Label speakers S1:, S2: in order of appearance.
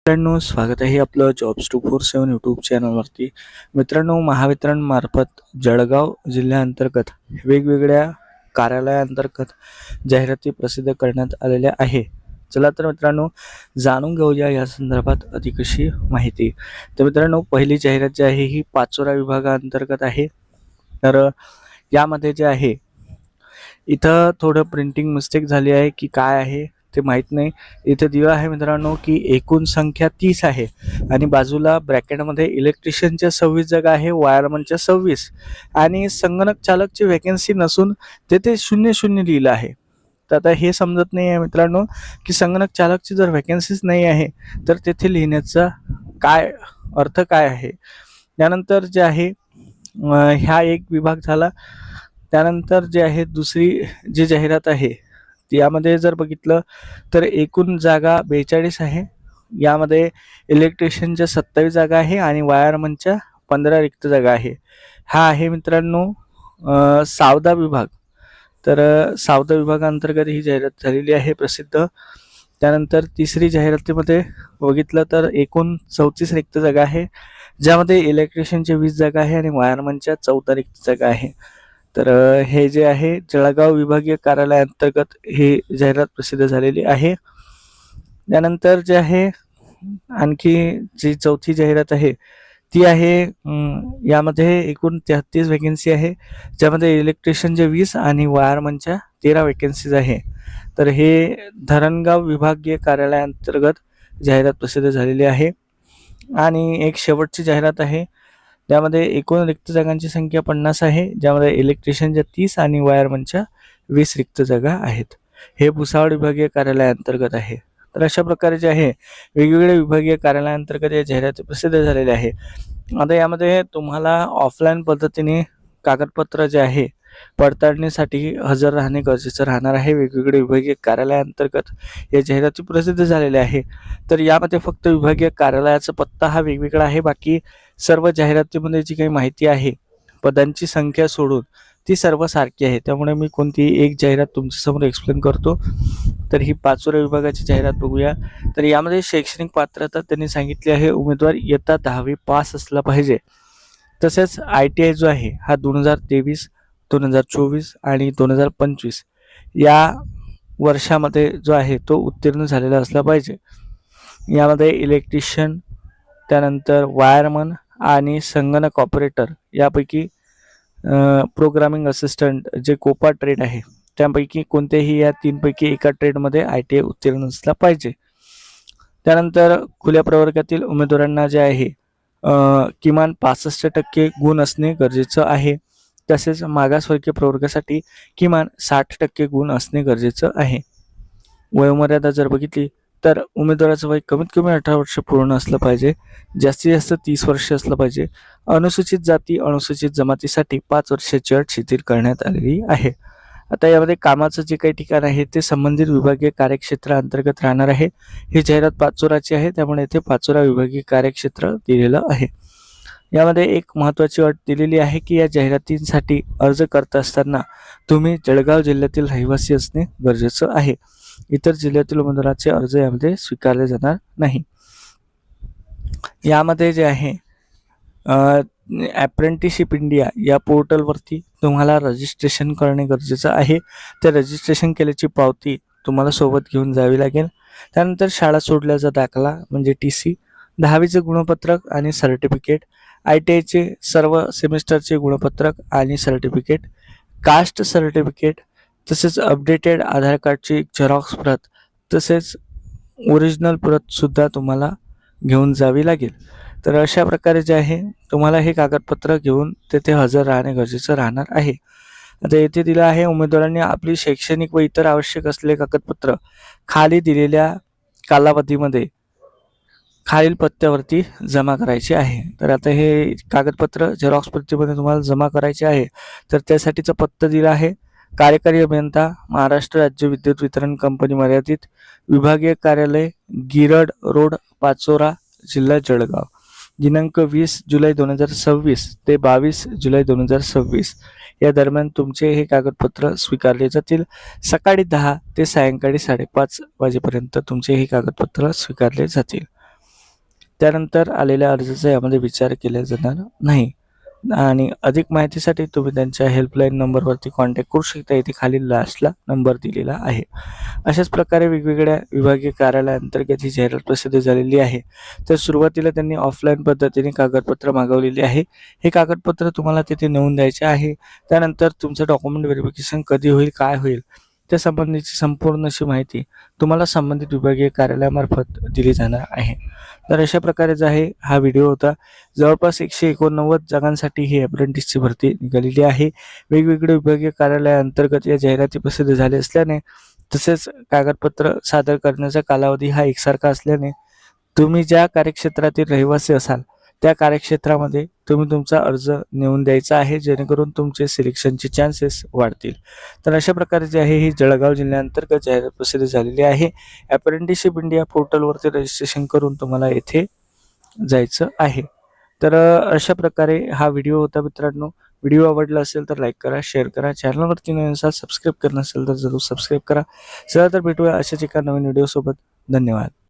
S1: मित्रांनो, स्वागत आहे आपलं जॉब्स 247 यूट्यूब चॅनलवरती. मित्रांनो, महावितरण मार्फत जळगाव जिल्ह्याअंतर्गत वेगवेगळ्या कार्यालयाअंतर्गत जाहिराती प्रसिद्ध करण्यात आलेल्या आहे. चला तर मित्रांनो, जाणून घेऊया या संदर्भात अधिक अशी माहिती. तर मित्रांनो, पहिली जाहिरात जी आहे ही पाचोरा विभागाअंतर्गत आहे. तर यामध्ये जे आहे इथं थोडं प्रिंटिंग मिस्टेक झाली आहे की काय आहे ते माहीत नाही. इथे दिलं आहे मित्रांनो की एकूण संख्या 30 आहे आणि बाजूला ब्रॅकेटमध्ये इलेक्ट्रिशियनच्या 26 जागा आहे, वायरमनच्या 26 आणि संगणक चालकची वॅकन्सी नसून तेथे 00 लिहिलं आहे. तर आता हे समजत नाही आहे मित्रांनो की संगणक चालकची जर वॅकन्सीच नाही आहे तर तेथे लिहिण्याचा काय अर्थ काय आहे. त्यानंतर जे आहे ह्या एक विभाग झाला. त्यानंतर जे आहे दुसरी जी जाहिरात आहे यामध्ये जर बघितलं तर एकूण जागा 42 आहे. यामध्ये इलेक्ट्रिशियनच्या 27 जागा आहे आणि वायरमनच्या 15 रिक्त जागा आहे. हा आहे मित्रांनो सावदा विभाग. तर सावदा विभागाअंतर्गत ही जाहिरात झालेली आहे प्रसिद्ध. त्यानंतर तिसरी जाहिरातीमध्ये बघितलं तर एकूण 34 रिक्त जागा आहे, ज्यामध्ये इलेक्ट्रिशियनच्या 20 जागा आहे आणि वायरमनच्या 14 रिक्त जागा आहे. तर हे जे आहे जळगाव विभागीय कार्यालयाअंतर्गत ही जाहिरात प्रसिद्ध झालेली आहे. त्यानंतर जे आहे आणखी जी चौथी जाहिरात आहे ती आहे यामध्ये एकूण 33 वॅकन्सी आहे, ज्यामध्ये इलेक्ट्रिशियनच्या 20 आणि वायरमनच्या 13 वॅकन्सीज आहे. तर हे धरणगाव विभागीय कार्यालयाअंतर्गत जाहिरात प्रसिद्ध झालेली आहे. आणि एक शेवटची जाहिरात आहे, त्यामध्ये एकूण रिक्त जागांची संख्या 50 आहे, ज्यामध्ये इलेक्ट्रिशियनच्या 30 आणि वायरमनच्या 20 रिक्त जागा आहेत. हे भुसावळ विभागीय कार्यालयाअंतर्गत आहे. तर अशा प्रकारे जे आहे वेगवेगळ्या विभागीय कार्यालयाअंतर्गत या जाहिराती प्रसिद्ध झालेल्या आहे. आता यामध्ये तुम्हाला ऑफलाईन पद्धतीने कागदपत्र जे आहे पडताळणीसाठी हजर राहणे गरजेचं राहणार आहे. वेगवेगळे विभागीय कार्यालयाअंतर्गत या जाहिराती प्रसिद्ध झालेल्या आहे. तर यामध्ये फक्त विभागीय कार्यालयाचा पत्ता हा वेगवेगळा आहे. बाकी सर्व जाहिरातीमध्ये जी काही माहिती आहे पदांची संख्या सोडून ती सर्व सारखी आहे. त्यामुळे मी कोणतीही एक जाहिरात तुमच्यासमोर एक्सप्लेन करतो. तर ही पाचोरा विभागाची जाहिरात बघूया. तर यामध्ये शैक्षणिक पात्रता त्यांनी सांगितली आहे, उमेदवार इयत्ता 10वी पास असला पाहिजे. तसेच ITI जो आहे हा 2023, 2024 आणि 2025 या वर्षामध्ये जो आहे तो उत्तीर्ण झालेला असला पाहिजे. यामध्ये इलेक्ट्रिशियन, त्यानंतर वायरमन आणि संगणक ऑपरेटर यापैकी प्रोग्रामिंग असिस्टंट जे कोपा ट्रेड आहे त्यापैकी कोणत्याही या तीनपैकी एका ट्रेडमध्ये ITI उत्तीर्ण असला पाहिजे. त्यानंतर खुल्या प्रवर्गातील उमेदवारांना जे आहे किमान 65% गुण असणे गरजेचं आहे. तसेच मागासवर्गीय प्रवर्गासाठी किमान 60% गुण असणे गरजेचं आहे. वयोमर्यादा जर बघितली तर उमेदवाराचं वय कमीत कमी 18 वर्ष पूर्ण असलं पाहिजे, जास्तीत जास्त 30 वर्ष असलं पाहिजे. अनुसूचित जाती अनुसूचित जमातीसाठी 5 वर्षाची अट शिथिल करण्यात आलेली आहे. आता यामध्ये कामाचं जे काही ठिकाण आहे ते संबंधित विभागीय कार्यक्षेत्राअंतर्गत राहणार आहे. ही जाहिरात पाचोराची आहे, त्यामुळे येथे पाचोरा विभागीय कार्यक्षेत्र दिलेलं आहे. यामध्ये एक महत्त्वाची अट दिलेली आहे की या जाहिरातींसाठी अर्ज करत असताना तुम्ही जळगाव जिल्ह्यातील रहिवासी असणे गरजेचं आहे. इतर जिल्ह्यातील उमेदवाराचे अर्ज यामध्ये स्वीकारले जाणार नाही. यामध्ये जे आहे अप्रेंटिसशिप इंडिया या पोर्टलवरती तुम्हाला रजिस्ट्रेशन करणे गरजेचं आहे. त्या रजिस्ट्रेशन केल्याची पावती तुम्हाला सोबत घेऊन जावी लागेल. त्यानंतर शाळा सोडल्याचा दाखला म्हणजे TC, 10वीचे गुणपत्रक आणि सर्टिफिकेट, ITIचे सर्व सेमिस्टरचे गुणपत्रक आणि सर्टिफिकेट, कास्ट सर्टिफिकेट, तसेच अपडेटेड आधार कार्डची झेरॉक्स प्रत, तसेच ओरिजिनल प्रतसुद्धा तुम्हाला घेऊन जावी लागेल. तर अशा प्रकारे जे आहे तुम्हाला हे कागदपत्र घेऊन तेथे हजर राहणे गरजेचं राहणार आहे. आता येथे दिलं आहे उमेदवारांनी आपली शैक्षणिक व इतर आवश्यक असलेले कागदपत्र खाली दिलेल्या कालावधीमध्ये खालील पत्त्यावरती जमा करायचे आहे. तर आता हे कागदपत्र झेरॉक्स प्रतीमध्ये तुम्हाला जमा करायचे आहे. तर त्यासाठीचा पत्ता दिला आहे, कार्यकारी अभियंता, महाराष्ट्र राज्य विद्युत वितरण कंपनी मर्यादित, विभागीय कार्यालय, गिरड रोड, पाचोरा, जिल्हा जळगाव. दिनांक 20 जुलै 2026 ते 22 जुलै 2026 या दरम्यान तुमचे हे कागदपत्र स्वीकारले जातील. सकाळी 10 ते सायंकाळी 5:30 वाजेपर्यंत तुमचे हे कागदपत्र स्वीकारले जातील. त्यानंतर आलेल्या अर्जाचा यामध्ये विचार केला जाणार नाही. आणि अधिक माहितीसाठी तुम्ही त्यांच्या हेल्पलाईन नंबरवरती कॉन्टॅक्ट करू शकता. इथे खाली लास्टला नंबर दिलेला आहे. अशाच प्रकारे वेगवेगळ्या विभागीय कार्यालयाअंतर्गत ही जाहिरात प्रसिद्ध झालेली आहे. तर सुरुवातीला त्यांनी ऑफलाईन पद्धतीने कागदपत्र मागवलेली आहे. हे कागदपत्र तुम्हाला तिथे नेऊन द्यायचे आहे. त्यानंतर तुमचं डॉक्युमेंट व्हेरिफिकेशन कधी होईल, काय होईल त्या संबंधीची संपूर्ण अशी माहिती तुम्हाला संबंधित विभागीय कार्यालयामार्फत दिली जाणार आहे. तर अशा प्रकारे जो आहे हा व्हिडिओ होता. जवळपास 189 जागांसाठी ही अप्रेंटिसची भरती निघालेली आहे. वेगवेगळे विभागीय कार्यालयाअंतर्गत या जाहिराती प्रसिद्ध झाल्या असल्याने तसेच कागदपत्र सादर करण्याचा कालावधी हा एकसारखा असल्याने तुम्ही ज्या कार्यक्षेत्रातील रहिवासी असाल त्या कार्यक्षेत्रामध्ये तुम्ही तुमचा अर्ज नेऊन द्यायचा आहे, जेणेकरून तुमचे सिलेक्शनचे चान्सेस वाढतील. तर अशा प्रकारे जे आहे ही जळगाव जिल्ह्याअंतर्गत जाहिरात प्रसिद्ध झालेली आहे. अप्रेंटिसशिप इंडिया पोर्टलवरती रजिस्ट्रेशन करून तुम्हाला येथे जायचं आहे. तर अशा प्रकारे हा व्हिडिओ होता मित्रांनो. व्हिडिओ आवडला असेल तर लाईक करा, शेअर करा. चॅनलवरती नवीन असाल, सबस्क्राईब करणं असेल तर जरूर सबस्क्राईब करा. चला तर भेटूया अशाच एका नवीन व्हिडिओसोबत. धन्यवाद.